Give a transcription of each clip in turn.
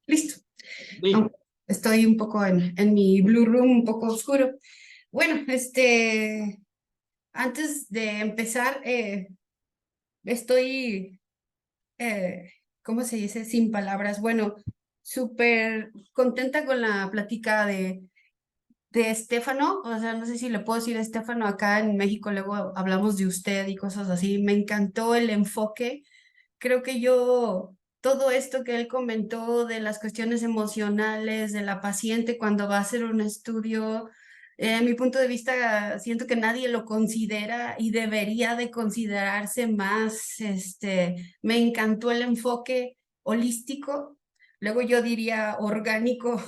Listo. Sí, Aunque estoy un poco en mi Blue Room, un poco oscuro. Bueno, antes de empezar, estoy, ¿cómo se dice? Sin palabras. Bueno, súper contenta con la plática de Estefano. O sea, no sé si le puedo decir a Estefano acá en México, luego hablamos de usted y cosas así. Me encantó el enfoque. Creo que todo esto que él comentó de las cuestiones emocionales de la paciente cuando va a hacer un estudio, en mi punto de vista, siento que nadie lo considera y debería de considerarse más. Me encantó el enfoque holístico, luego yo diría orgánico,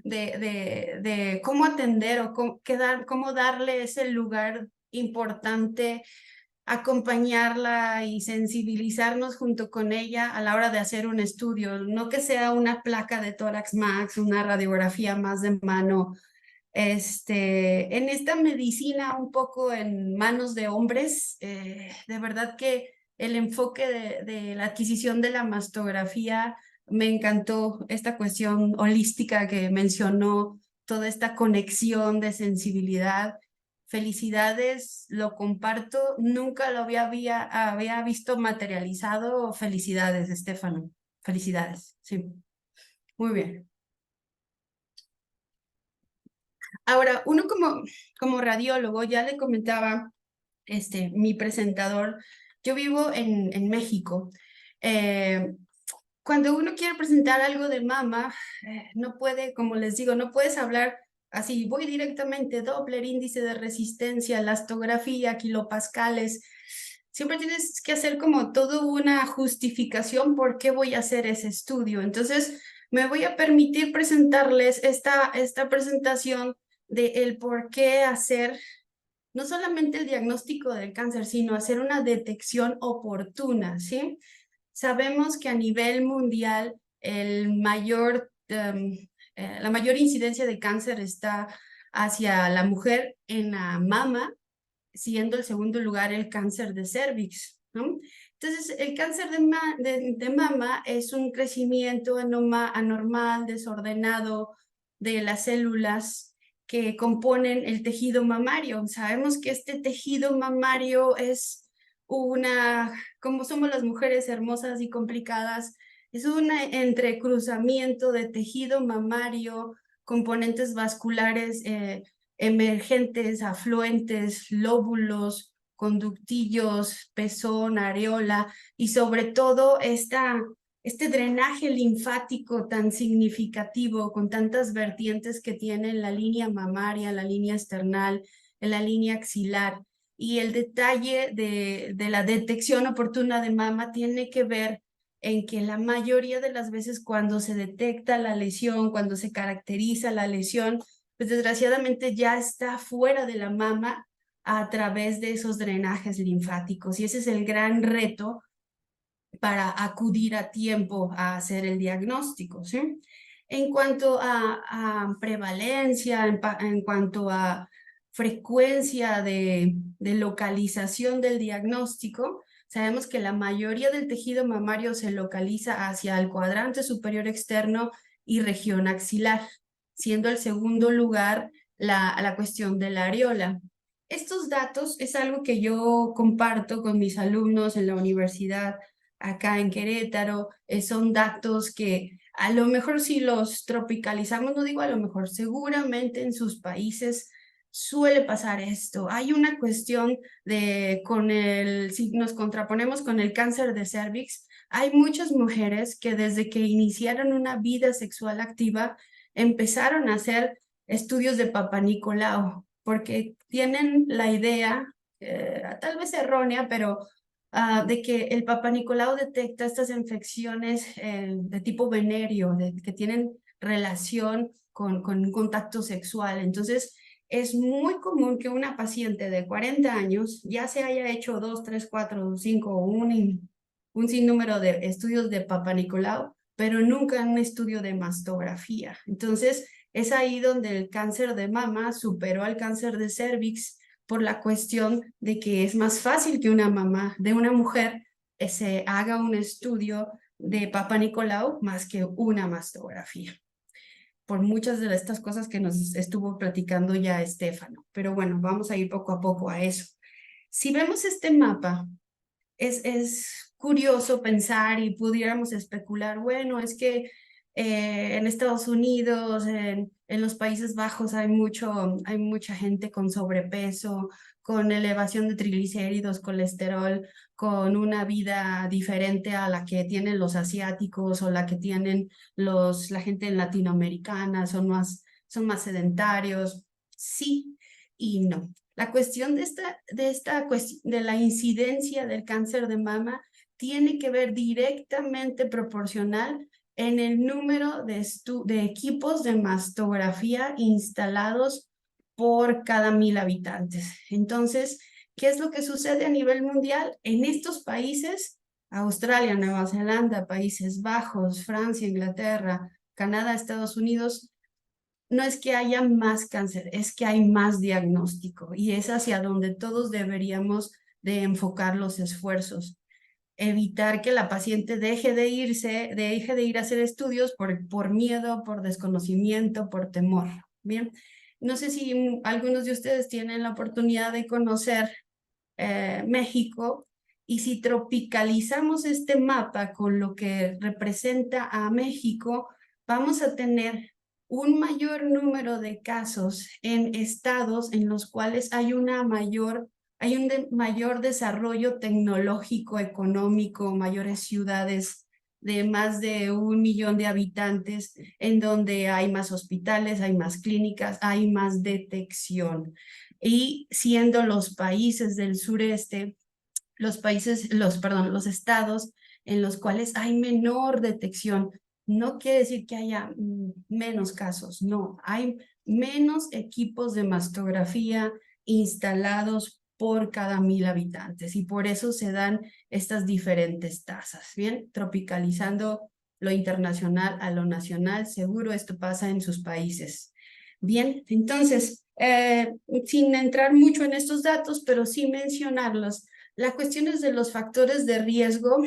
de cómo atender o cómo darle ese lugar importante, acompañarla y sensibilizarnos junto con ella a la hora de hacer un estudio, no que sea una placa de tórax max, una radiografía más de mano. En esta medicina un poco en manos de hombres, de verdad que el enfoque de la adquisición de la mastografía me encantó, esta cuestión holística que mencionó, toda esta conexión de sensibilidad. Felicidades, lo comparto, nunca lo había visto materializado. Felicidades, Estefano. Felicidades, sí, muy bien. Ahora, uno como radiólogo, ya le comentaba mi presentador, yo vivo en México. Eh, Cuando uno quiere presentar algo de mama, no puede, como les digo, no puedes hablar así, voy directamente, Doppler, índice de resistencia, elastografía, kilopascales. Siempre tienes que hacer como toda una justificación por qué voy a hacer ese estudio. Entonces, me voy a permitir presentarles esta presentación de el por qué hacer no solamente el diagnóstico del cáncer, sino hacer una detección oportuna, ¿sí? Sabemos que a nivel mundial la mayor incidencia de cáncer está hacia la mujer en la mama, siendo el segundo lugar el cáncer de cervix, ¿no? Entonces, el cáncer de mama es un crecimiento anormal, desordenado de las células que componen el tejido mamario. Sabemos que este tejido mamario es como somos las mujeres hermosas y complicadas, es un entrecruzamiento de tejido mamario, componentes vasculares, emergentes, afluentes, lóbulos, conductillos, pezón, areola y sobre todo este drenaje linfático tan significativo con tantas vertientes que tiene en la línea mamaria, la línea esternal, en la línea axilar. Y el detalle de la detección oportuna de mama tiene que ver en que la mayoría de las veces cuando se detecta la lesión, cuando se caracteriza la lesión, pues desgraciadamente ya está fuera de la mama a través de esos drenajes linfáticos. Y ese es el gran reto para acudir a tiempo a hacer el diagnóstico, ¿sí? En cuanto a prevalencia, en cuanto a frecuencia de localización del diagnóstico, sabemos que la mayoría del tejido mamario se localiza hacia el cuadrante superior externo y región axilar, siendo el segundo lugar la cuestión de la areola. Estos datos es algo que yo comparto con mis alumnos en la universidad acá en Querétaro. Son datos que a lo mejor si los tropicalizamos, no digo a lo mejor, seguramente en sus países suele pasar esto. Hay una cuestión si nos contraponemos con el cáncer de cervix, hay muchas mujeres que desde que iniciaron una vida sexual activa empezaron a hacer estudios de Papá Nicolau, porque tienen la idea, tal vez errónea, pero de que el Papa Nicolau detecta estas infecciones de tipo venéreo, que tienen relación con un contacto sexual. Entonces, es muy común que una paciente de 40 años ya se haya hecho 2, 3, 4, 5, un sinnúmero de estudios de Papa Nicolau, pero nunca un estudio de mastografía. Entonces, es ahí donde el cáncer de mama superó al cáncer de cervix por la cuestión de que es más fácil que una mamá de una mujer se haga un estudio de Papa Nicolau más que una mastografía, por muchas de estas cosas que nos estuvo platicando ya Estefano. Pero bueno, vamos a ir poco a poco a eso. Si vemos este mapa, es curioso pensar y pudiéramos especular, bueno, es que en Estados Unidos, en los Países Bajos hay mucha gente con sobrepeso, con elevación de triglicéridos, colesterol, con una vida diferente a la que tienen los asiáticos o la que tienen la gente latinoamericana, son más sedentarios. Sí y no. La cuestión de la incidencia del cáncer de mama tiene que ver directamente proporcional en el número de equipos de mastografía instalados por cada 1000 habitantes. Entonces, ¿qué es lo que sucede a nivel mundial? En estos países, Australia, Nueva Zelanda, Países Bajos, Francia, Inglaterra, Canadá, Estados Unidos, no es que haya más cáncer, es que hay más diagnóstico y es hacia donde todos deberíamos de enfocar los esfuerzos. Evitar que la paciente deje de ir a hacer estudios por miedo, por desconocimiento, por temor. Bien, no sé si algunos de ustedes tienen la oportunidad de conocer México, y si tropicalizamos este mapa con lo que representa a México, vamos a tener un mayor número de casos en estados en los cuales hay un mayor desarrollo tecnológico, económico, mayores ciudades de más de 1 millón de habitantes, en donde hay más hospitales, hay más clínicas, hay más detección. Y siendo los países del sureste, los estados en los cuales hay menor detección, no quiere decir que haya menos casos, no, hay menos equipos de mastografía instalados por cada 1000 habitantes y por eso se dan estas diferentes tasas, ¿bien? Tropicalizando lo internacional a lo nacional, seguro esto pasa en sus países. Bien, entonces, sin entrar mucho en estos datos, pero sí mencionarlos, la cuestión es de los factores de riesgo.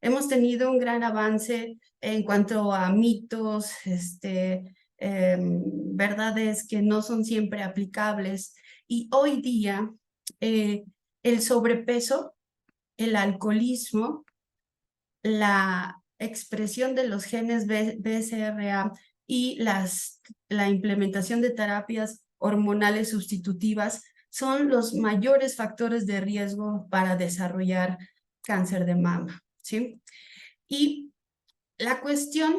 Hemos tenido un gran avance en cuanto a mitos, verdades que no son siempre aplicables. Y hoy día, el sobrepeso, el alcoholismo, la expresión de los genes BCRA y la implementación de terapias hormonales sustitutivas son los mayores factores de riesgo para desarrollar cáncer de mama, ¿sí? Y la cuestión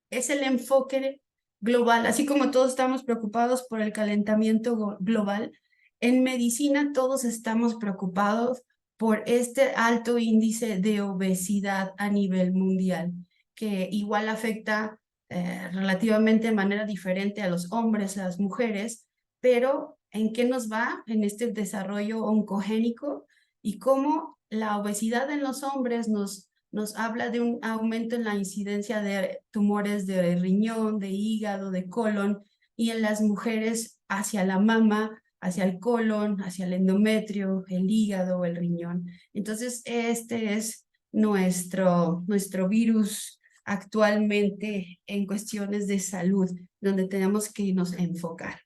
es el enfoque global, así como todos estamos preocupados por el calentamiento global, en medicina todos estamos preocupados por este alto índice de obesidad a nivel mundial, que igual afecta relativamente de manera diferente a los hombres, a las mujeres, pero ¿en qué nos va en este desarrollo oncogénico y cómo la obesidad en los hombres nos habla de un aumento en la incidencia de tumores de riñón, de hígado, de colon, y en las mujeres hacia la mama, hacia el colon, hacia el endometrio, el hígado, el riñón? Entonces, este es nuestro virus actualmente en cuestiones de salud, donde tenemos que irnos a enfocar.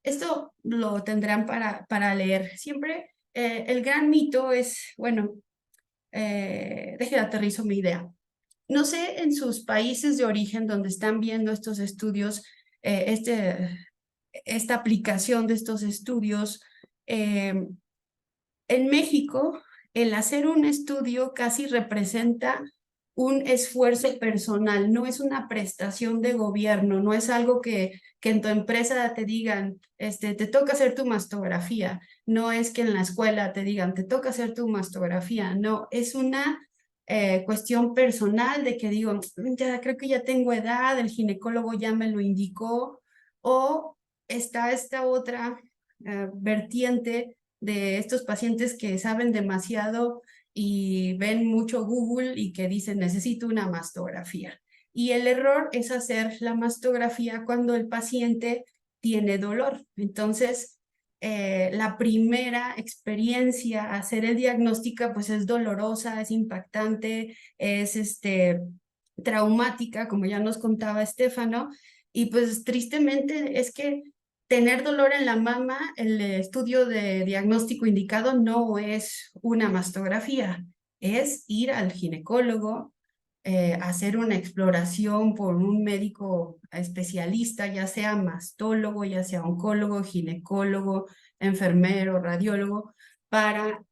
Esto lo tendrán para leer. Siempre el gran mito es, bueno, deje aterrizo mi idea. No sé en sus países de origen donde están viendo estos estudios, esta aplicación de estos estudios, en México, el hacer un estudio casi representa un esfuerzo personal, no es una prestación de gobierno, no es algo que en tu empresa te digan, te toca hacer tu mastografía, no es que en la escuela te digan, te toca hacer tu mastografía, no, es una cuestión personal de que digo, ya creo que ya tengo edad, el ginecólogo ya me lo indicó, o está esta otra vertiente de estos pacientes que saben demasiado y ven mucho Google y que dicen necesito una mastografía. Y el error es hacer la mastografía cuando el paciente tiene dolor. Entonces, la primera experiencia a hacer el diagnóstico pues es dolorosa, es impactante, es traumática, como ya nos contaba Estefano, y pues tristemente es que tener dolor en la mama, el estudio de diagnóstico indicado no es una mastografía, es ir al ginecólogo, hacer una exploración por un médico especialista, ya sea mastólogo, ya sea oncólogo, ginecólogo, enfermero, radiólogo, para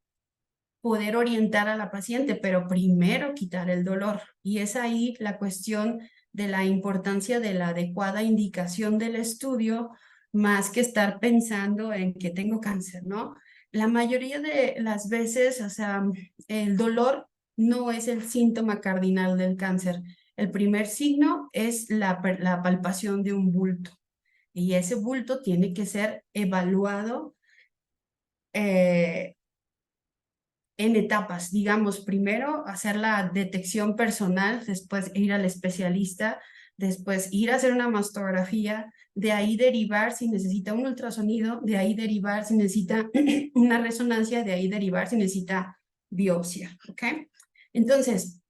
poder orientar a la paciente, pero primero quitar el dolor. Y es ahí la cuestión de la importancia de la adecuada indicación del estudio, más que estar pensando en que tengo cáncer, ¿no? La mayoría de las veces, o sea, el dolor no es el síntoma cardinal del cáncer. El primer signo es la palpación de un bulto y ese bulto tiene que ser evaluado eh, en etapas, digamos, primero hacer la detección personal, después ir al especialista, después ir a hacer una mastografía, de ahí derivar si necesita un ultrasonido, de ahí derivar si necesita una resonancia, de ahí derivar si necesita biopsia, ¿ok? Entonces,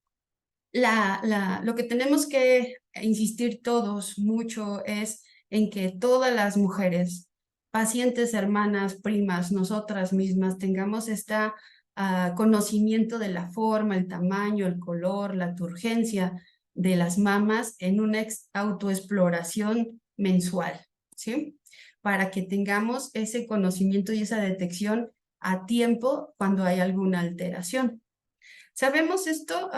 lo que tenemos que insistir todos mucho es en que todas las mujeres, pacientes, hermanas, primas, nosotras mismas, tengamos esta conocimiento de la forma, el tamaño, el color, la turgencia de las mamas en una autoexploración mensual, ¿sí? Para que tengamos ese conocimiento y esa detección a tiempo cuando hay alguna alteración. Sabemos esto,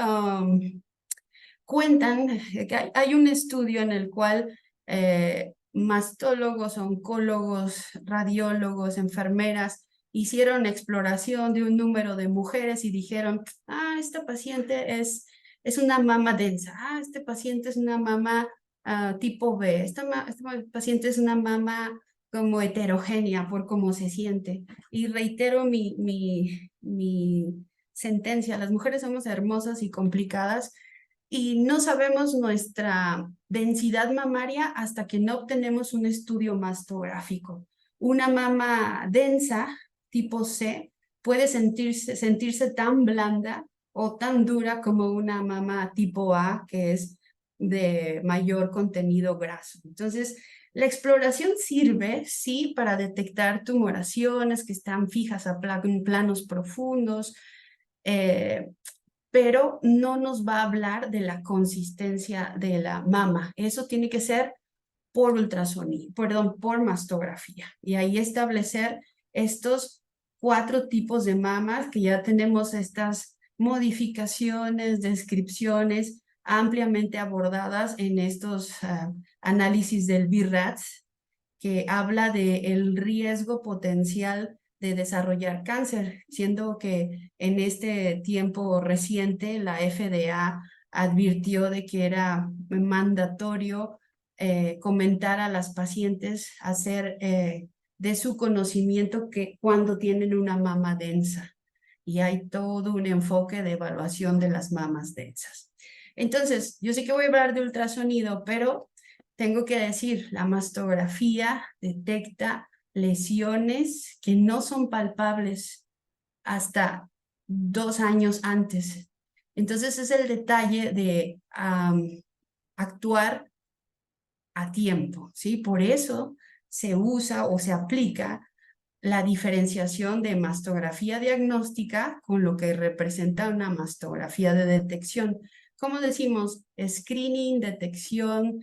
cuentan que hay un estudio en el cual mastólogos, oncólogos, radiólogos, enfermeras hicieron exploración de un número de mujeres y dijeron, esta paciente es una mama densa, este paciente es una mama tipo B, esta paciente es una mama como heterogénea por cómo se siente. Y reitero mi sentencia, las mujeres somos hermosas y complicadas y no sabemos nuestra densidad mamaria hasta que no obtenemos un estudio mastográfico. Una mama densa, tipo C, puede sentirse tan blanda o tan dura como una mama tipo A, que es de mayor contenido graso. Entonces, la exploración sirve, sí, para detectar tumoraciones que están fijas a planos profundos, pero no nos va a hablar de la consistencia de la mama. Eso tiene que ser por ultrasonido, perdón, por mastografía. Y ahí establecer estos 4 tipos de mamas que ya tenemos estas modificaciones, descripciones ampliamente abordadas en estos análisis del BIRATS, que habla del riesgo potencial de desarrollar cáncer, siendo que en este tiempo reciente la FDA advirtió de que era mandatorio comentar a las pacientes, hacer de su conocimiento que cuando tienen una mama densa. Y hay todo un enfoque de evaluación de las mamas densas. Entonces, yo sé que voy a hablar de ultrasonido, pero tengo que decir, la mastografía detecta lesiones que no son palpables hasta 2 años antes. Entonces es el detalle de actuar a tiempo, ¿sí? Por eso se usa o se aplica la diferenciación de mastografía diagnóstica con lo que representa una mastografía de detección. Como decimos, screening, detección,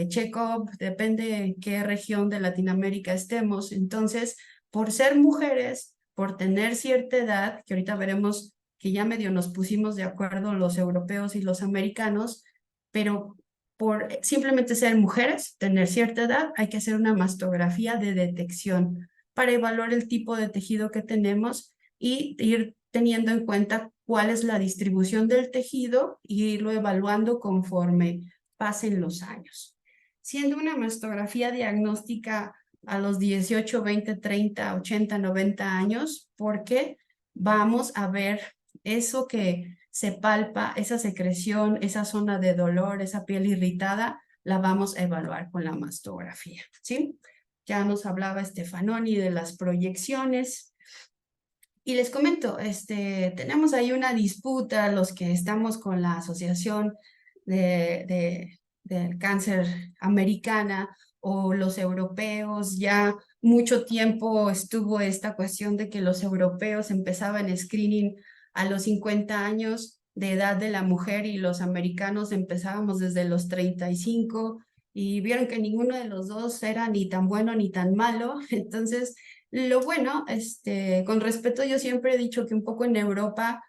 check-up, depende en qué región de Latinoamérica estemos. Entonces, por ser mujeres, por tener cierta edad, que ahorita veremos que ya medio nos pusimos de acuerdo los europeos y los americanos, pero por simplemente ser mujeres, tener cierta edad, hay que hacer una mastografía de detección para evaluar el tipo de tejido que tenemos y ir teniendo en cuenta cuál es la distribución del tejido y irlo evaluando conforme pasen los años. Siendo una mastografía diagnóstica a los 18, 20, 30, 80, 90 años, porque vamos a ver eso que se palpa, esa secreción, esa zona de dolor, esa piel irritada, la vamos a evaluar con la mastografía, ¿sí? ya nos hablaba Stefanoni de las proyecciones. Y les comento, tenemos ahí una disputa, los que estamos con la Asociación del Cáncer Americana o los europeos. Ya mucho tiempo estuvo esta cuestión de que los europeos empezaban screening a los 50 años de edad de la mujer y los americanos empezábamos desde los 35 y vieron que ninguno de los dos era ni tan bueno ni tan malo. Entonces, lo bueno, con respeto, yo siempre he dicho que un poco en Europa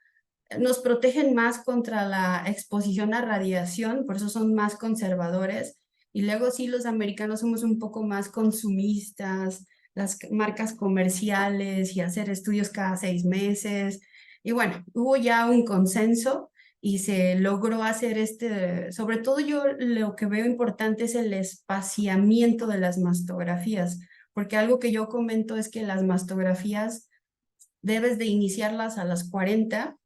nos protegen más contra la exposición a radiación, por eso son más conservadores. Y luego sí, los americanos somos un poco más consumistas, las marcas comerciales y hacer estudios cada 6 meses. Y bueno, hubo ya un consenso y se logró hacer sobre todo yo lo que veo importante es el espaciamiento de las mastografías, porque algo que yo comento es que las mastografías debes de iniciarlas a las 40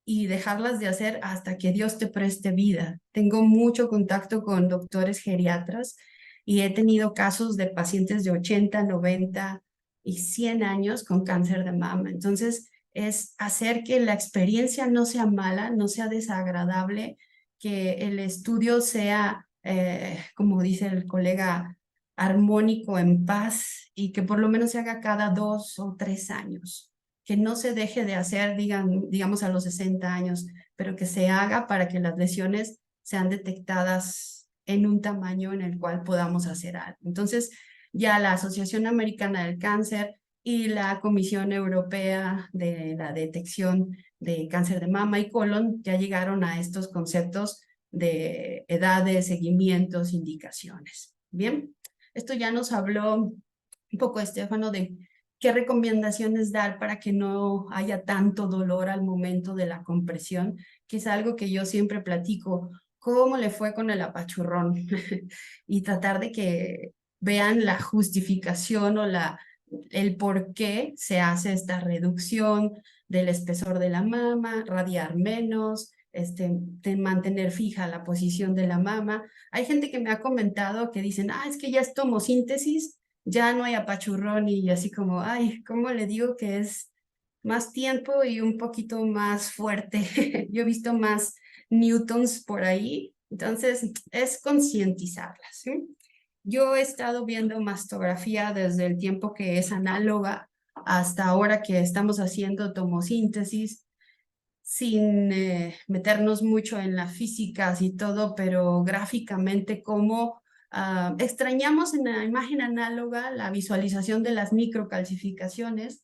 y dejarlas de hacer hasta que Dios te preste vida. Tengo mucho contacto con doctores geriatras y he tenido casos de pacientes de 80, 90 y 100 años con cáncer de mama. Entonces, es hacer que la experiencia no sea mala, no sea desagradable, que el estudio sea, como dice el colega, armónico, en paz, y que por lo menos se haga cada 2 o 3 años, que no se deje de hacer, digamos, a los 60 años, pero que se haga para que las lesiones sean detectadas en un tamaño en el cual podamos hacer algo. Entonces, ya la Asociación Americana del Cáncer y la Comisión Europea de la Detección de Cáncer de Mama y Colon ya llegaron a estos conceptos de edades, seguimientos, indicaciones. Bien, esto ya nos habló un poco Estefano de qué recomendaciones dar para que no haya tanto dolor al momento de la compresión, que es algo que yo siempre platico, cómo le fue con el apachurrón y tratar de que vean la justificación o el por qué se hace esta reducción del espesor de la mama, radiar menos, de mantener fija la posición de la mama. Hay gente que me ha comentado que dicen, es que ya es tomosíntesis, ya no hay apachurrón y así como, ¿cómo le digo que es más tiempo y un poquito más fuerte? Yo he visto más newtons por ahí, entonces es concientizarlas, ¿sí? Yo he estado viendo mastografía desde el tiempo que es análoga hasta ahora que estamos haciendo tomosíntesis sin meternos mucho en la física y todo, pero gráficamente cómo extrañamos en la imagen análoga la visualización de las microcalcificaciones,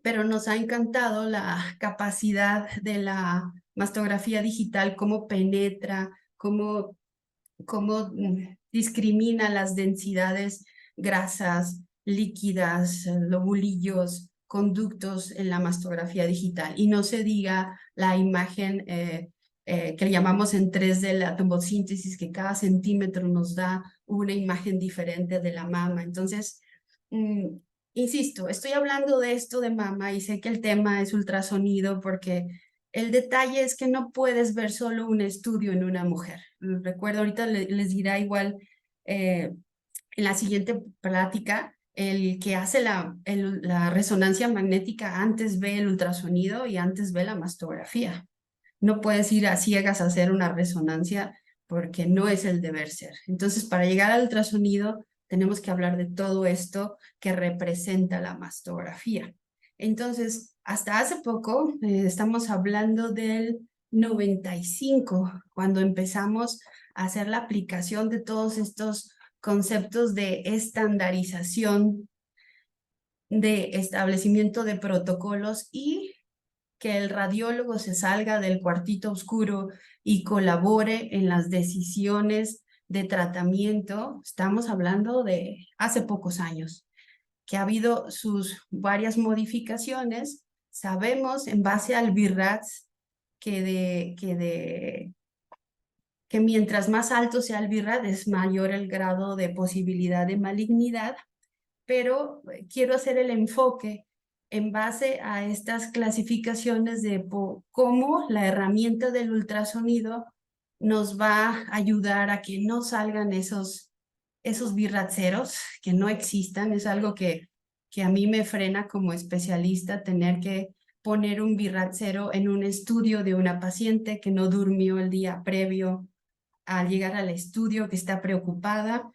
pero nos ha encantado la capacidad de la mastografía digital, cómo penetra, cómo discrimina las densidades grasas, líquidas, lobulillos, conductos en la mastografía digital. Y no se diga la imagen que le llamamos en 3D la tomosíntesis, que cada centímetro nos da una imagen diferente de la mama. Entonces, insisto, estoy hablando de esto de mama y sé que el tema es ultrasonido porque el detalle es que no puedes ver solo un estudio en una mujer. Recuerdo, ahorita les dirá igual en la siguiente plática, el que hace la resonancia magnética antes ve el ultrasonido y antes ve la mastografía. No puedes ir a ciegas a hacer una resonancia porque no es el deber ser. Entonces, para llegar al ultrasonido, tenemos que hablar de todo esto que representa la mastografía. Entonces, hasta hace poco, estamos hablando del 95, cuando empezamos a hacer la aplicación de todos estos conceptos de estandarización, de establecimiento de protocolos y que el radiólogo se salga del cuartito oscuro y colabore en las decisiones de tratamiento. Estamos hablando de hace pocos años, que ha habido sus varias modificaciones. Sabemos en base al BIRATS que mientras más alto sea el BIRAT es mayor el grado de posibilidad de malignidad, pero quiero hacer el enfoque en base a estas clasificaciones de cómo la herramienta del ultrasonido nos va a ayudar a que no salgan esos esos birraceros que no existan. Es algo que a mí me frena como especialista tener que poner un birracero en un estudio de una paciente que no durmió el día previo al llegar al estudio, que está preocupada.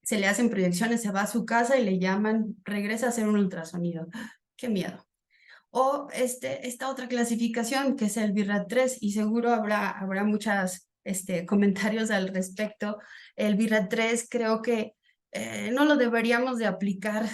Se le hacen proyecciones, se va a su casa y le llaman, regresa a hacer un ultrasonido. ¡Qué miedo! O esta otra clasificación que es el BIRAT 3 y seguro habrá muchos comentarios al respecto. El BIRAT 3 creo que no lo deberíamos de aplicar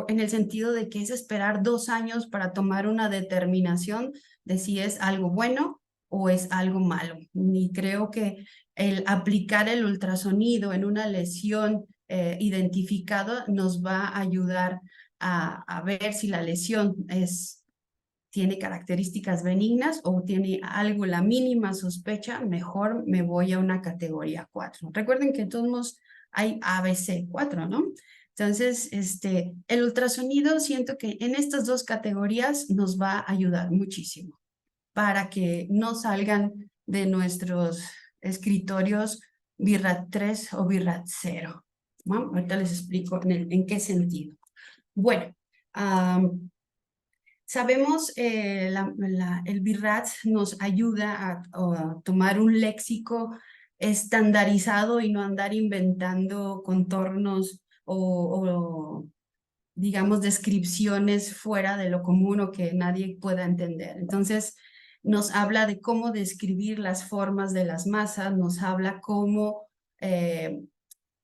en el sentido de que es esperar 2 años para tomar una determinación de si es algo bueno o es algo malo. Y creo que el aplicar el ultrasonido en una lesión identificada nos va a ayudar a ver si la lesión tiene características benignas o tiene algo, la mínima sospecha, mejor me voy a una categoría 4. Recuerden que todos hay ABC 4, ¿no? Entonces, el ultrasonido siento que en estas dos categorías nos va a ayudar muchísimo para que no salgan de nuestros escritorios BIRAT 3 o BIRAT 0. ¿No? Ahorita les explico en qué sentido. Bueno, sabemos, el BIRAT nos ayuda a tomar un léxico estandarizado y no andar inventando contornos o, digamos, descripciones fuera de lo común o que nadie pueda entender. Entonces, nos habla de cómo describir las formas de las masas, nos habla cómo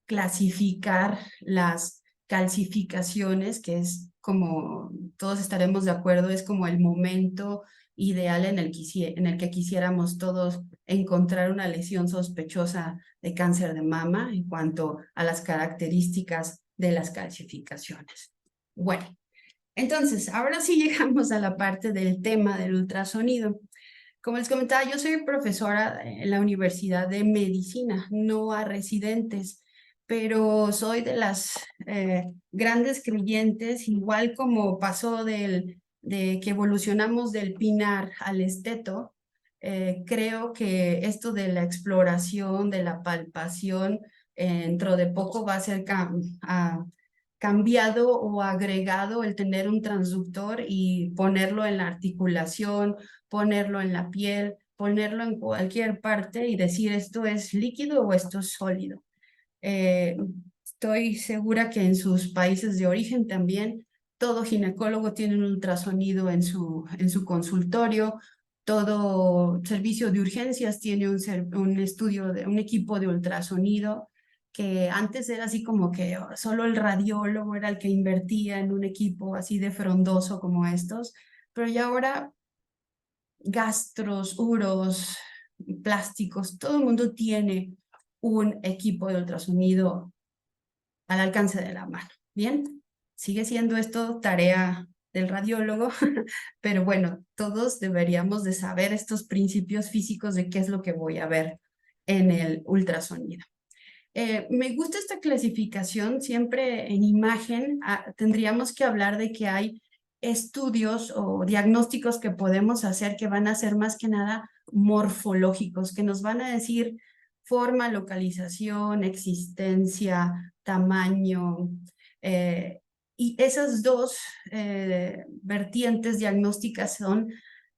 clasificar las calcificaciones, que es como todos estaremos de acuerdo, es como el momento ideal en el que quisiéramos todos encontrar una lesión sospechosa de cáncer de mama en cuanto a las características de las calcificaciones. Bueno, entonces, ahora sí llegamos a la parte del tema del ultrasonido. Como les comentaba, yo soy profesora en la Universidad de Medicina, no a residentes, pero soy de las grandes creyentes, igual como pasó de que evolucionamos del pinar al esteto. Creo que esto de la exploración, de la palpación, dentro de poco va a ser cambiado o agregado el tener un transductor y ponerlo en la articulación, ponerlo en la piel, ponerlo en cualquier parte y decir esto es líquido o esto es sólido. Eh, Estoy segura que en sus países de origen también todo ginecólogo tiene un ultrasonido en su consultorio, todo servicio de urgencias tiene un equipo de ultrasonido, que antes era así como que solo el radiólogo era el que invertía en un equipo así de frondoso como estos, pero ya ahora gastros, uros, plásticos, todo el mundo tiene un equipo de ultrasonido al alcance de la mano. Bien, sigue siendo esto tarea del radiólogo, pero bueno, todos deberíamos de saber estos principios físicos de qué es lo que voy a ver en el ultrasonido. Me gusta esta clasificación, siempre en imagen tendríamos que hablar de que hay estudios o diagnósticos que podemos hacer que van a ser más que nada morfológicos, que nos van a decir forma, localización, existencia, tamaño, y esas dos vertientes diagnósticas son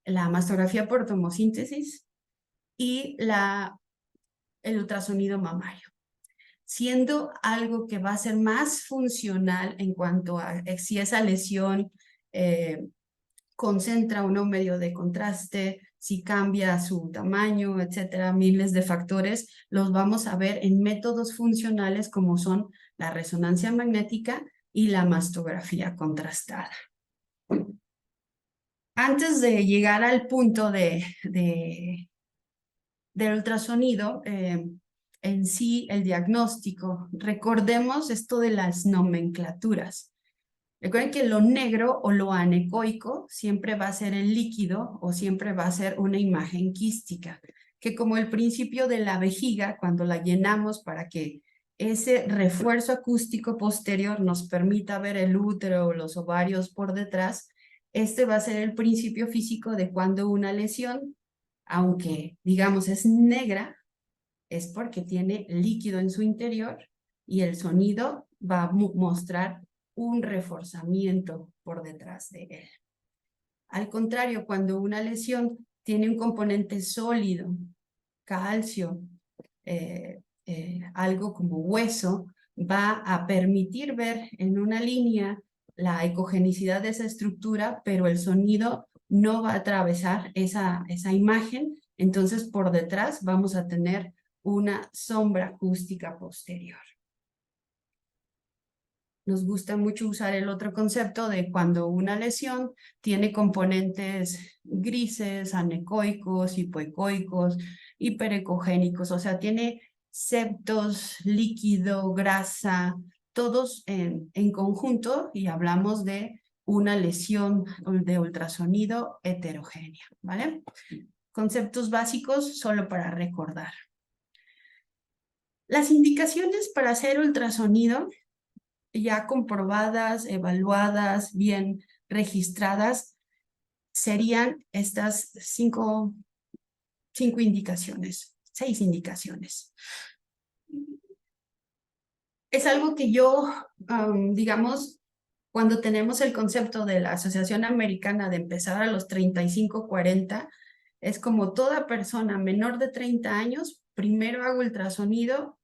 la mastografía por tomosíntesis y el ultrasonido mamario, siendo algo que va a ser más funcional en cuanto a si esa lesión concentra o no medio de contraste, si cambia su tamaño, etcétera, miles de factores, los vamos a ver en métodos funcionales como son la resonancia magnética y la mastografía contrastada. Antes de llegar al punto del ultrasonido, en sí, el diagnóstico, recordemos esto de las nomenclaturas. Recuerden que lo negro o lo anecoico siempre va a ser el líquido o siempre va a ser una imagen quística, que como el principio de la vejiga, cuando la llenamos para que ese refuerzo acústico posterior nos permita ver el útero o los ovarios por detrás, este va a ser el principio físico de cuando una lesión, aunque digamos es negra, es porque tiene líquido en su interior y el sonido va a mostrar un reforzamiento por detrás de él. Al contrario, cuando una lesión tiene un componente sólido, calcio, algo como hueso, va a permitir ver en una línea la ecogenicidad de esa estructura, pero el sonido no va a atravesar esa imagen, entonces por detrás vamos a tener una sombra acústica posterior. Nos gusta mucho usar el otro concepto de cuando una lesión tiene componentes grises, anecoicos, hipoecoicos, hiperecogénicos, o sea, tiene septos, líquido, grasa, todos en conjunto, y hablamos de una lesión de ultrasonido heterogénea, ¿vale? Conceptos básicos solo para recordar. Las indicaciones para hacer ultrasonido ya comprobadas, evaluadas, bien registradas, serían estas cinco indicaciones, 6 indicaciones. Es algo que yo, digamos, cuando tenemos el concepto de la Asociación Americana de empezar a los 35, 40, es como toda persona menor de 30 años, primero hago ultrasonido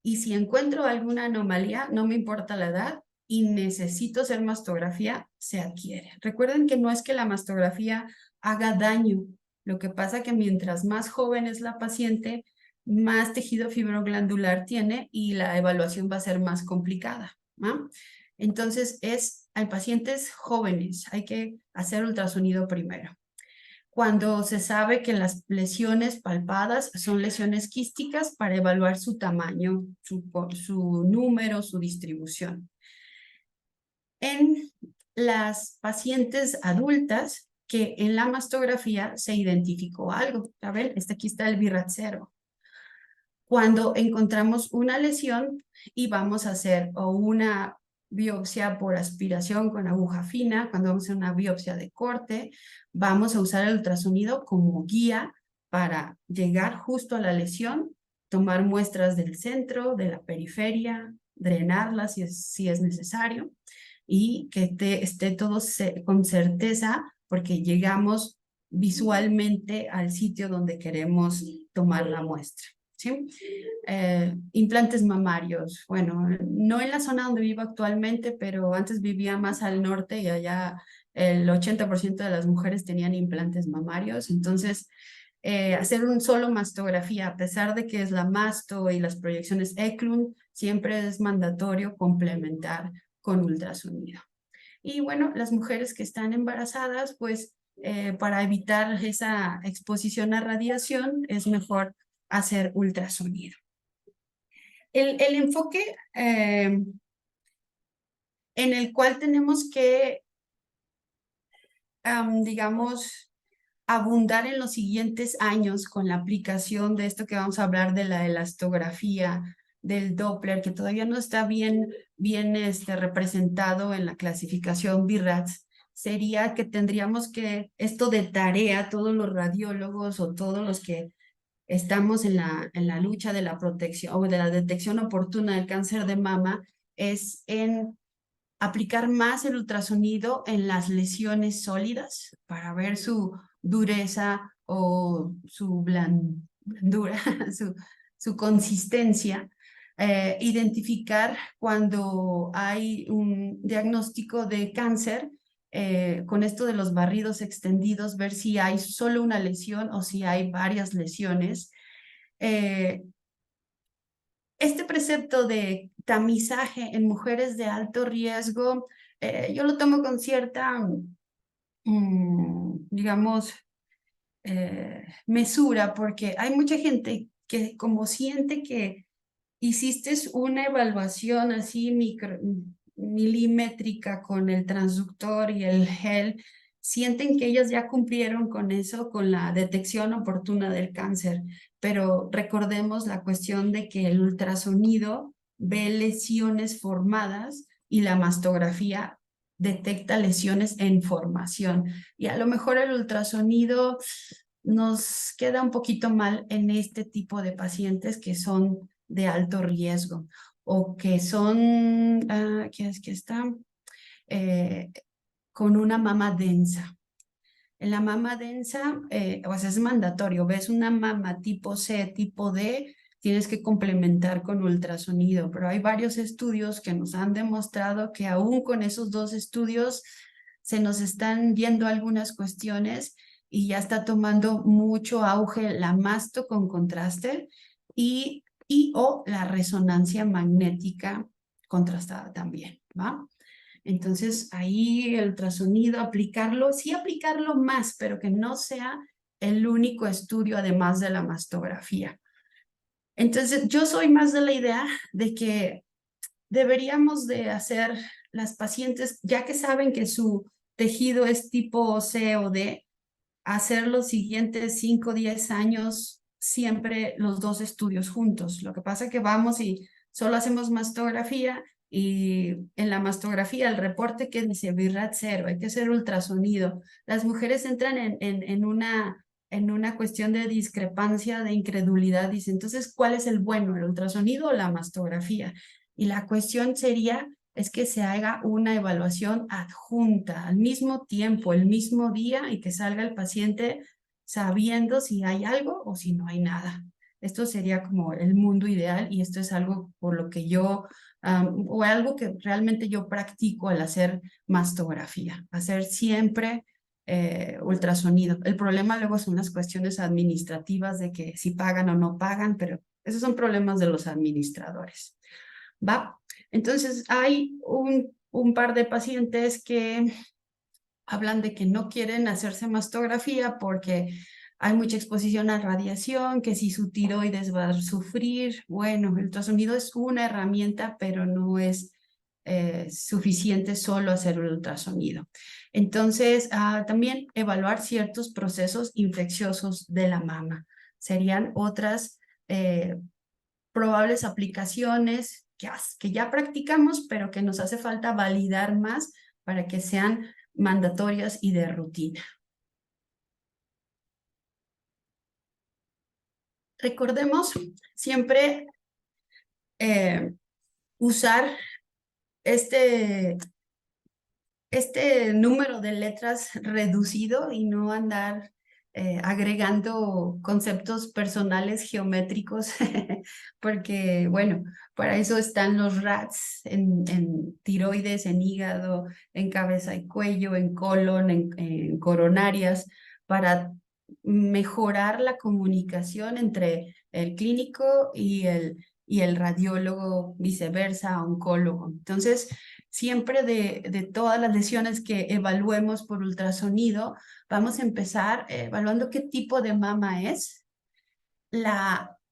y si encuentro alguna anomalía, no me importa la edad y necesito hacer mastografía, se adquiere. Recuerden que no es que la mastografía haga daño. Lo que pasa que mientras más joven es la paciente, más tejido fibroglandular tiene y la evaluación va a ser más complicada, ¿no? Entonces, hay pacientes jóvenes, hay que hacer ultrasonido primero. Cuando se sabe que las lesiones palpadas son lesiones quísticas para evaluar su tamaño, su número, su distribución. En las pacientes adultas que en la mastografía se identificó algo, ¿saben? Aquí está el BIRAT 0. Cuando encontramos una lesión y vamos a hacer o una biopsia por aspiración con aguja fina, cuando vamos a hacer una biopsia de corte, vamos a usar el ultrasonido como guía para llegar justo a la lesión, tomar muestras del centro, de la periferia, drenarlas si es necesario y que esté todo con certeza porque llegamos visualmente al sitio donde queremos tomar la muestra. ¿Sí? Implantes mamarios, bueno, no en la zona donde vivo actualmente, pero antes vivía más al norte y allá el 80% de las mujeres tenían implantes mamarios, entonces hacer un solo mastografía, a pesar de que es la masto y las proyecciones Eklund, siempre es mandatorio complementar con ultrasonido. Y bueno, las mujeres que están embarazadas, pues para evitar esa exposición a radiación es mejor hacer ultrasonido. El enfoque en el cual tenemos que, digamos, abundar en los siguientes años con la aplicación de esto que vamos a hablar de la elastografía, del Doppler, que todavía no está bien representado en la clasificación BIRATS, sería que tendríamos que, esto de tarea, todos los radiólogos o todos los que estamos en la lucha de la protección o de la detección oportuna del cáncer de mama, es en aplicar más el ultrasonido en las lesiones sólidas para ver su dureza o su blandura, su consistencia. Identificar cuando hay un diagnóstico de cáncer, con esto de los barridos extendidos, ver si hay solo una lesión o si hay varias lesiones. Este precepto de tamizaje en mujeres de alto riesgo, yo lo tomo con cierta, digamos, mesura, porque hay mucha gente que como siente que hiciste una evaluación así milimétrica con el transductor y el gel, sienten que ellas ya cumplieron con eso, con la detección oportuna del cáncer, pero recordemos la cuestión de que el ultrasonido ve lesiones formadas y la mastografía detecta lesiones en formación. Y a lo mejor el ultrasonido nos queda un poquito mal en este tipo de pacientes que son de alto riesgo. o que son, ¿qué es que está? Eh, con una mama densa. En la mama densa, pues es mandatorio. Ves una mama tipo C, tipo D, tienes que complementar con ultrasonido. Pero hay varios estudios que nos han demostrado que aún con esos dos estudios se nos están viendo algunas cuestiones y ya está tomando mucho auge la masto con contraste y o la resonancia magnética contrastada también, ¿va? Entonces, ahí el ultrasonido, aplicarlo, sí aplicarlo más, pero que no sea el único estudio además de la mastografía. Entonces, yo soy más de la idea de que deberíamos de hacer las pacientes, ya que saben que su tejido es tipo C o D, hacer los siguientes 5 o 10 años siempre los dos estudios juntos. Lo que pasa es que vamos y solo hacemos mastografía y en la mastografía el reporte que dice BIRAT cero, hay que hacer ultrasonido. Las mujeres entran en una cuestión de discrepancia, de incredulidad. Dice, entonces, ¿cuál es el bueno, el ultrasonido o la mastografía? Y la cuestión sería es que se haga una evaluación adjunta al mismo tiempo, el mismo día y que salga el paciente sabiendo si hay algo o si no hay nada. Esto sería como el mundo ideal y esto es algo por lo que yo, o algo que realmente yo practico al hacer mastografía, hacer siempre ultrasonido. El problema luego son las cuestiones administrativas de que si pagan o no pagan, pero esos son problemas de los administradores. ¿Va? Entonces, hay un par de pacientes que hablan de que no quieren hacerse mastografía porque hay mucha exposición a radiación, que si su tiroides va a sufrir. Bueno, el ultrasonido es una herramienta, pero no es suficiente solo hacer el ultrasonido. Entonces, también evaluar ciertos procesos infecciosos de la mama. Serían otras probables aplicaciones que ya practicamos, pero que nos hace falta validar más para que sean mandatorias y de rutina. Recordemos siempre usar este, este número de letras reducido y no andar agregando conceptos personales geométricos, porque bueno, para eso están los RATs en tiroides, en hígado, en cabeza y cuello, en colon, en coronarias, para mejorar la comunicación entre el clínico y el radiólogo, viceversa, oncólogo. Entonces, siempre de todas las lesiones que evaluemos por ultrasonido, vamos a empezar evaluando qué tipo de mama es.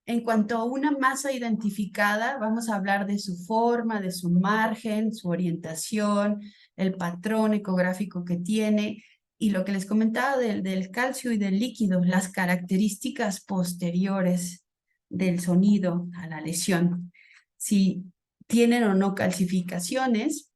En cuanto a una masa identificada, vamos a hablar de su forma, de su margen, su orientación, el patrón ecográfico que tiene y lo que les comentaba del calcio y del líquido, las características posteriores del sonido a la lesión. Si tienen o no calcificaciones,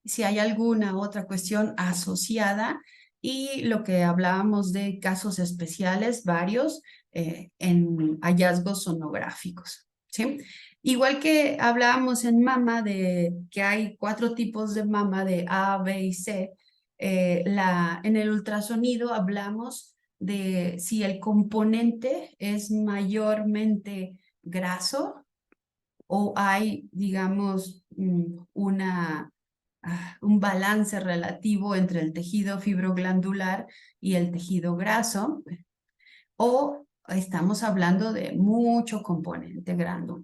si hay alguna otra cuestión asociada y lo que hablábamos de casos especiales, varios, en hallazgos sonográficos, ¿sí? Igual que hablábamos en mama de que hay 4 tipos de mama de A, B y C, en el ultrasonido hablamos de si el componente es mayormente graso o hay, digamos, un balance relativo entre el tejido fibroglandular y el tejido graso, o estamos hablando de mucho componente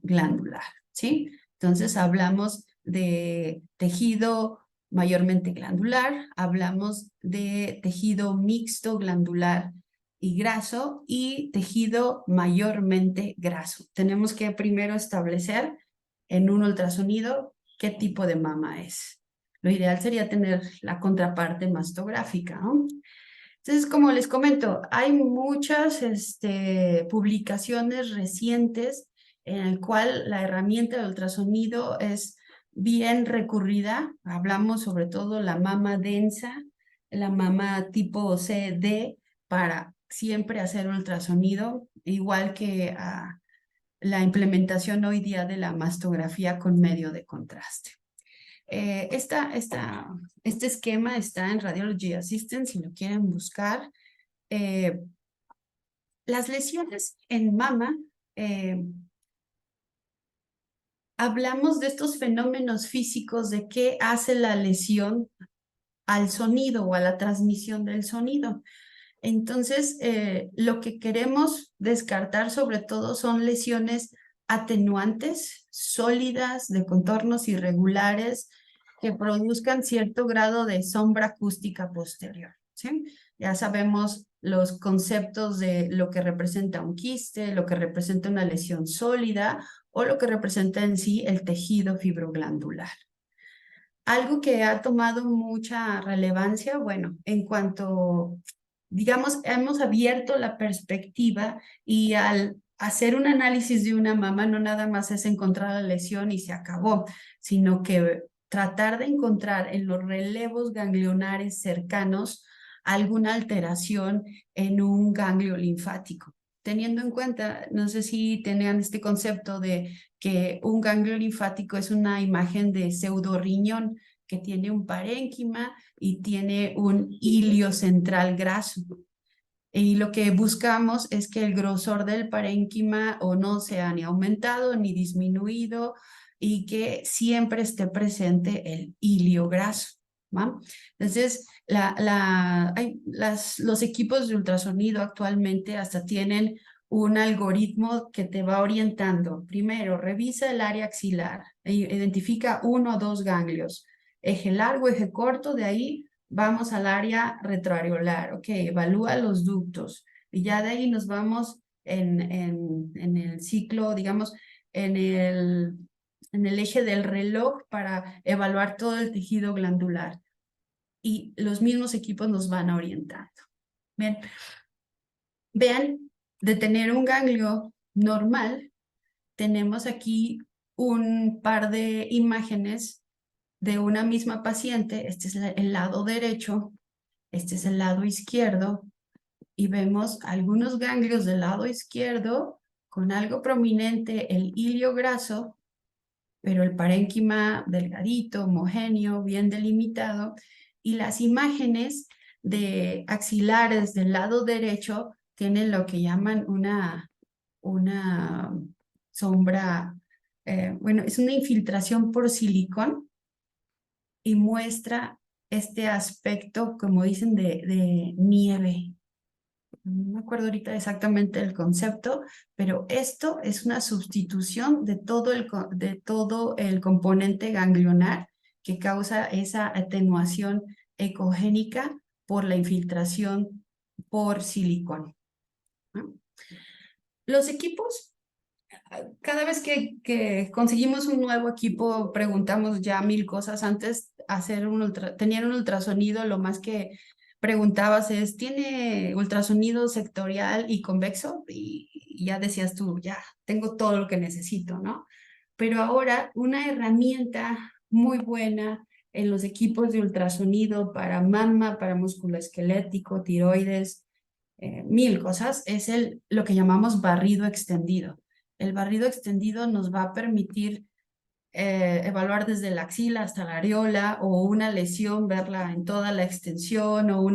glandular, ¿sí? Entonces hablamos de tejido mayormente glandular, hablamos de tejido mixto glandular y graso y tejido mayormente graso. Tenemos que primero establecer en un ultrasonido qué tipo de mama es. Lo ideal sería tener la contraparte mastográfica, ¿no? Entonces, como les comento, hay muchas publicaciones recientes en el cual la herramienta de ultrasonido es bien recurrida. Hablamos sobre todo la mama densa, la mama tipo CD para siempre hacer ultrasonido, igual que la implementación hoy día de la mastografía con medio de contraste. Este esquema está en Radiology Assistant, si lo quieren buscar. Las lesiones en mama, hablamos de estos fenómenos físicos de qué hace la lesión al sonido o a la transmisión del sonido. Entonces, lo que queremos descartar sobre todo son lesiones atenuantes, sólidas, de contornos irregulares, que produzcan cierto grado de sombra acústica posterior, ¿sí? Ya sabemos los conceptos de lo que representa un quiste, lo que representa una lesión sólida o lo que representa en sí el tejido fibroglandular. Algo que ha tomado mucha relevancia, bueno, en cuanto, digamos, hemos abierto la perspectiva y al hacer un análisis de una mama no nada más es encontrar la lesión y se acabó, sino que tratar de encontrar en los relevos ganglionares cercanos alguna alteración en un ganglio linfático. Teniendo en cuenta, no sé si tenían este concepto de que un ganglio linfático es una imagen de pseudorriñón que tiene un parénquima y tiene un hilio central graso. Y lo que buscamos es que el grosor del parénquima o no sea ni aumentado ni disminuido y que siempre esté presente el hilio graso, ¿va? Entonces, los equipos de ultrasonido actualmente hasta tienen un algoritmo que te va orientando. Primero, revisa el área axilar, identifica 1 o 2 ganglios, eje largo, eje corto, de ahí vamos al área retroareolar, ok, evalúa los ductos y ya de ahí nos vamos en el ciclo, digamos, en el eje del reloj para evaluar todo el tejido glandular y los mismos equipos nos van orientando. Bien, vean, de tener un ganglio normal, tenemos aquí un par de imágenes de una misma paciente. Este es el lado derecho, este es el lado izquierdo, y vemos algunos ganglios del lado izquierdo con algo prominente, el hilio graso, pero el parénquima delgadito, homogéneo, bien delimitado, y las imágenes de axilares del lado derecho tienen lo que llaman una sombra, bueno, es una infiltración por silicón y muestra este aspecto, como dicen, de nieve. No me acuerdo ahorita exactamente el concepto, pero esto es una sustitución de todo el componente ganglionar que causa esa atenuación ecogénica por la infiltración por silicón, ¿no? Los equipos, cada vez que conseguimos un nuevo equipo, preguntamos ya 1000 cosas. Antes tenían un ultrasonido, lo más que preguntabas es, ¿tiene ultrasonido sectorial y convexo? Y ya decías tú, ya, tengo todo lo que necesito, ¿no? Pero ahora una herramienta muy buena en los equipos de ultrasonido para mama, para músculo esquelético, tiroides, 1000 cosas, es lo que llamamos barrido extendido. El barrido extendido nos va a permitir evaluar desde la axila hasta la areola o una lesión, verla en toda la extensión o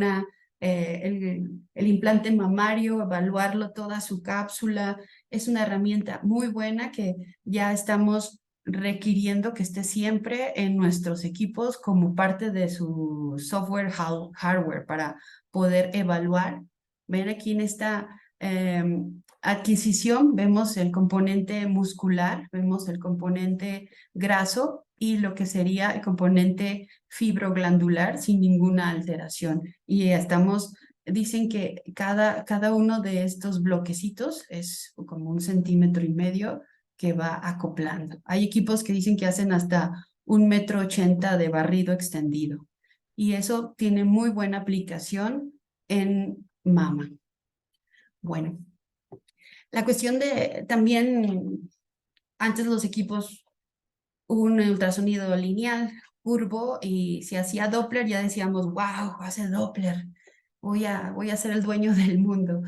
el implante mamario, evaluarlo toda su cápsula. Es una herramienta muy buena que ya estamos requiriendo que esté siempre en nuestros equipos como parte de su software hardware para poder evaluar. Ven aquí en esta adquisición, vemos el componente muscular, vemos el componente graso y lo que sería el componente fibroglandular sin ninguna alteración. Y dicen que cada uno de estos bloquecitos es como 1,5 centímetros que va acoplando. Hay equipos que dicen que hacen hasta 1,80 m de barrido extendido. Y eso tiene muy buena aplicación en mama. Bueno, la cuestión de también, antes los equipos, un ultrasonido lineal, curvo, y si hacía Doppler ya decíamos, wow, hace Doppler. voy a ser el dueño del mundo.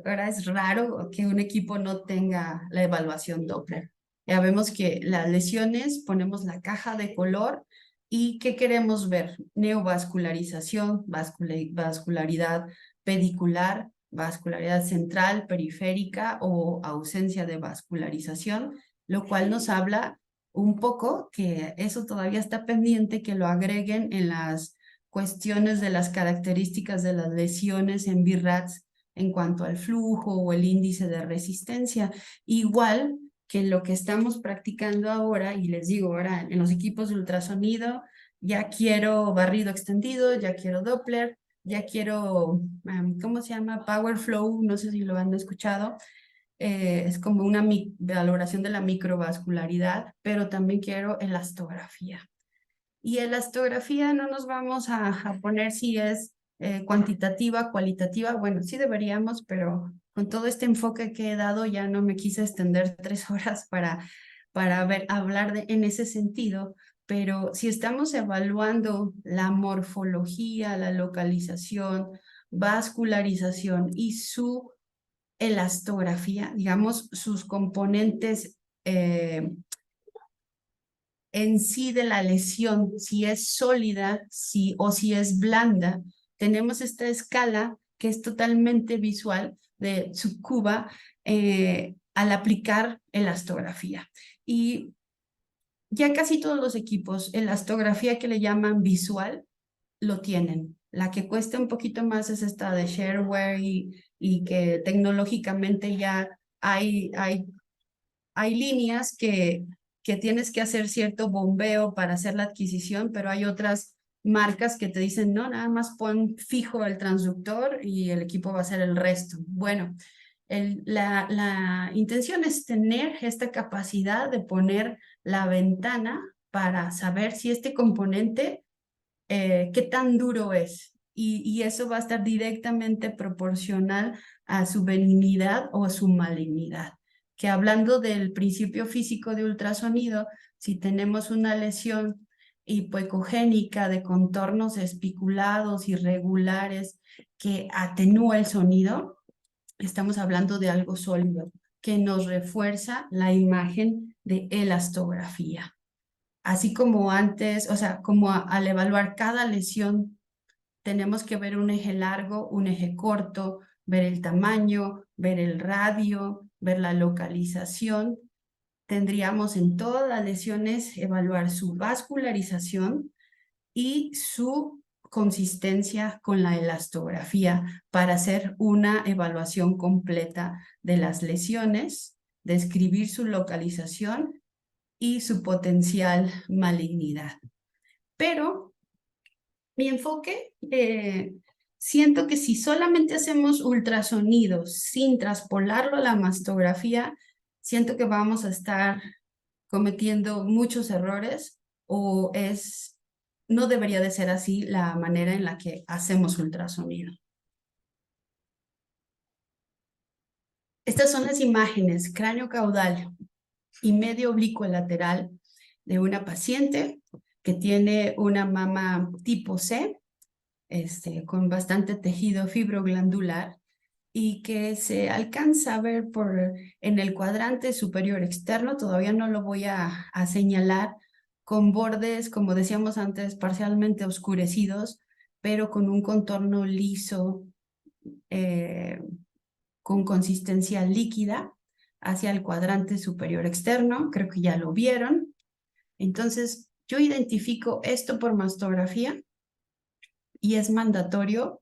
Ahora es raro que un equipo no tenga la evaluación Doppler. Ya vemos que las lesiones, ponemos la caja de color y ¿qué queremos ver? Neovascularización, vascularidad pedicular, vascularidad central, periférica o ausencia de vascularización, lo cual nos habla un poco que eso todavía está pendiente, que lo agreguen en las cuestiones de las características de las lesiones en BIRATS en cuanto al flujo o el índice de resistencia. Igual que lo que estamos practicando ahora, y les digo, ahora en los equipos de ultrasonido, ya quiero barrido extendido, ya quiero Doppler, ya quiero, ¿cómo se llama? Power Flow, no sé si lo han escuchado. Es como una valoración de la microvascularidad, pero también quiero elastografía. Y elastografía no nos vamos a poner si es cuantitativa, cualitativa. Bueno, sí deberíamos, pero con todo este enfoque que he dado ya no me quise extender 3 horas para hablar en ese sentido. Pero si estamos evaluando la morfología, la localización, vascularización y su elastografía, digamos, sus componentes en sí de la lesión, si es sólida o si es blanda. Tenemos esta escala que es totalmente visual de Tsukuba al aplicar elastografía. Y ya casi todos los equipos, elastografía que le llaman visual, lo tienen. La que cuesta un poquito más es esta de shareware y que tecnológicamente ya hay líneas que tienes que hacer cierto bombeo para hacer la adquisición, pero hay otras marcas que te dicen, no, nada más pon fijo el transductor y el equipo va a hacer el resto. Bueno, la intención es tener esta capacidad de poner la ventana para saber si este componente, qué tan duro es. Y eso va a estar directamente proporcional a su benignidad o a su malignidad. Que hablando del principio físico de ultrasonido, si tenemos una lesión hipoecogénica de contornos espiculados, irregulares, que atenúa el sonido, estamos hablando de algo sólido, que nos refuerza la imagen de elastografía. Así como antes, o sea, como al evaluar cada lesión, tenemos que ver un eje largo, un eje corto, ver el tamaño, ver el radio, ver la localización. Tendríamos en todas las lesiones evaluar su vascularización y su consistencia con la elastografía para hacer una evaluación completa de las lesiones, describir su localización y su potencial malignidad. Pero mi enfoque, siento que si solamente hacemos ultrasonidos sin traspolarlo a la mastografía, siento que vamos a estar cometiendo muchos errores o no debería de ser así la manera en la que hacemos ultrasonido. Estas son las imágenes cráneo caudal y medio oblicuo lateral de una paciente que tiene una mama tipo C, con bastante tejido fibroglandular y que se alcanza a ver en el cuadrante superior externo, todavía no lo voy a señalar, con bordes, como decíamos antes, parcialmente oscurecidos, pero con un contorno liso, con consistencia líquida hacia el cuadrante superior externo, creo que ya lo vieron. Entonces, yo identifico esto por mastografía y es mandatorio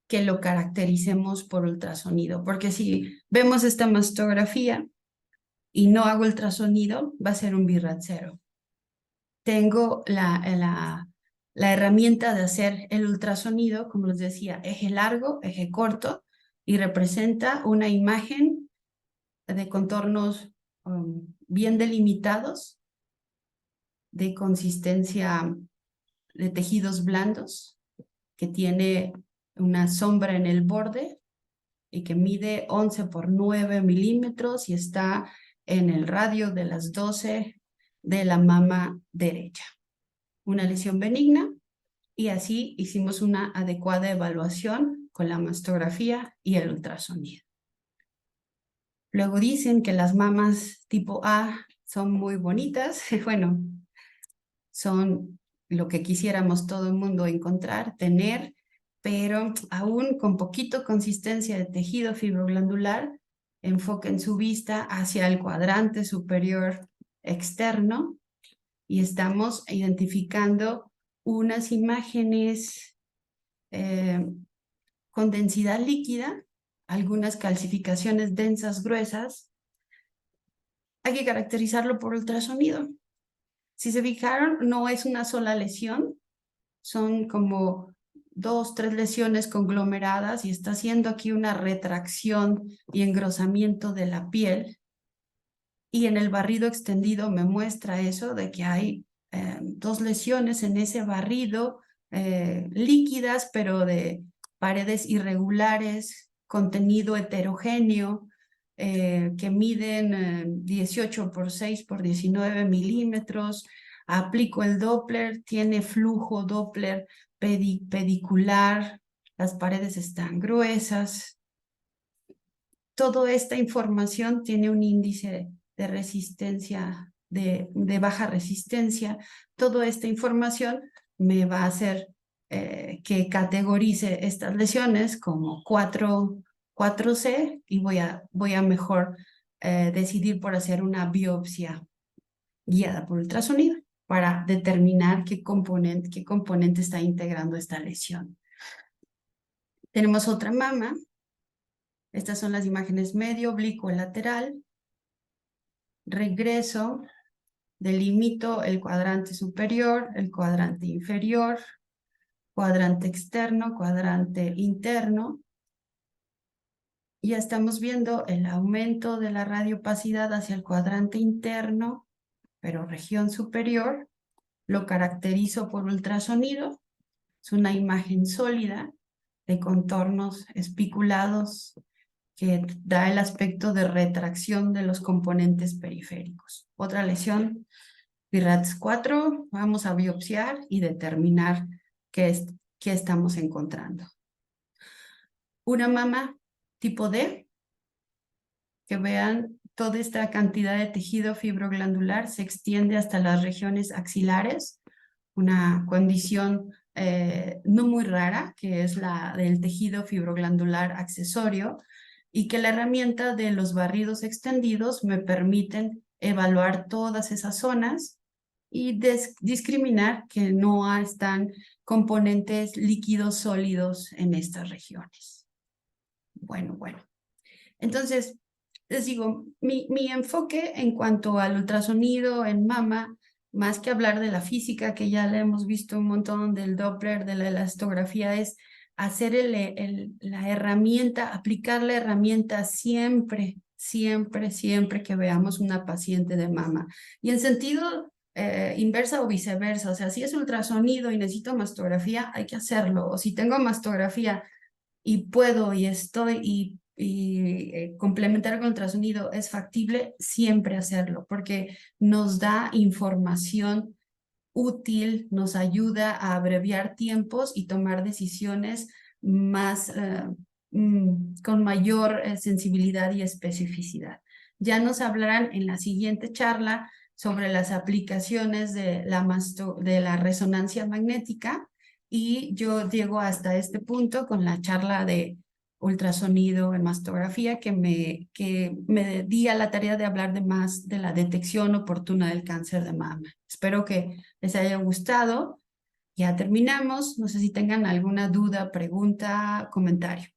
que lo caractericemos por ultrasonido, porque si vemos esta mastografía y no hago ultrasonido, va a ser un BIRAT 0. Tengo la herramienta de hacer el ultrasonido, como les decía, eje largo, eje corto, y representa una imagen de contornos bien delimitados, de consistencia de tejidos blandos, que tiene una sombra en el borde y que mide 11 por 9 milímetros y está en el radio de las 12 de la mama derecha. Una lesión benigna y así hicimos una adecuada evaluación con la mastografía y el ultrasonido. Luego dicen que las mamas tipo A son muy bonitas. Bueno, son lo que quisiéramos todo el mundo encontrar, tener, pero aún con poquito consistencia de tejido fibroglandular, enfoquen su vista hacia el cuadrante superior externo y estamos identificando unas imágenes con densidad líquida, algunas calcificaciones densas gruesas. Hay que caracterizarlo por ultrasonido. Si se fijaron, no es una sola lesión, son como 2, 3 lesiones conglomeradas y está haciendo aquí una retracción y engrosamiento de la piel. Y en el barrido extendido me muestra eso de que hay 2 lesiones en ese barrido líquidas, pero de paredes irregulares, contenido heterogéneo, que miden 18 por 6 por 19 milímetros. Aplico el Doppler, tiene flujo Doppler pedicular, las paredes están gruesas. Toda esta información tiene un índice de resistencia, de baja resistencia. Toda esta información me va a hacer que categorice estas lesiones como 4C y voy a mejor decidir por hacer una biopsia guiada por ultrasonido para determinar qué componente está integrando esta lesión. Tenemos otra mama. Estas son las imágenes medio, oblicuo, lateral. Regreso, delimito el cuadrante superior, el cuadrante inferior, cuadrante externo, cuadrante interno. Ya estamos viendo el aumento de la radiopacidad hacia el cuadrante interno, pero región superior. Lo caracterizo por ultrasonido. Es una imagen sólida de contornos espiculados que da el aspecto de retracción de los componentes periféricos. Otra lesión, PIRATS 4, vamos a biopsiar y determinar qué estamos encontrando. Una mama tipo D, que vean toda esta cantidad de tejido fibroglandular se extiende hasta las regiones axilares, una condición no muy rara, que es la del tejido fibroglandular accesorio, y que la herramienta de los barridos extendidos me permiten evaluar todas esas zonas y discriminar que no están componentes líquidos sólidos en estas regiones. Bueno. Entonces, les digo, mi enfoque en cuanto al ultrasonido en mama, más que hablar de la física, que ya le hemos visto un montón, del Doppler, de la elastografía, es hacer la herramienta, aplicar la herramienta siempre que veamos una paciente de mama. Y en sentido inversa o viceversa, o sea, si es ultrasonido y necesito mastografía, hay que hacerlo. O si tengo mastografía y puedo y estoy complementar con ultrasonido es factible, siempre hacerlo, porque nos da información útil, nos ayuda a abreviar tiempos y tomar decisiones más, con mayor sensibilidad y especificidad. Ya nos hablarán en la siguiente charla sobre las aplicaciones de la resonancia magnética y yo llego hasta este punto con la charla de ultrasonido en mastografía que me di a la tarea de hablar más de la detección oportuna del cáncer de mama. Espero que les haya gustado. Ya terminamos. No sé si tengan alguna duda, pregunta, comentario.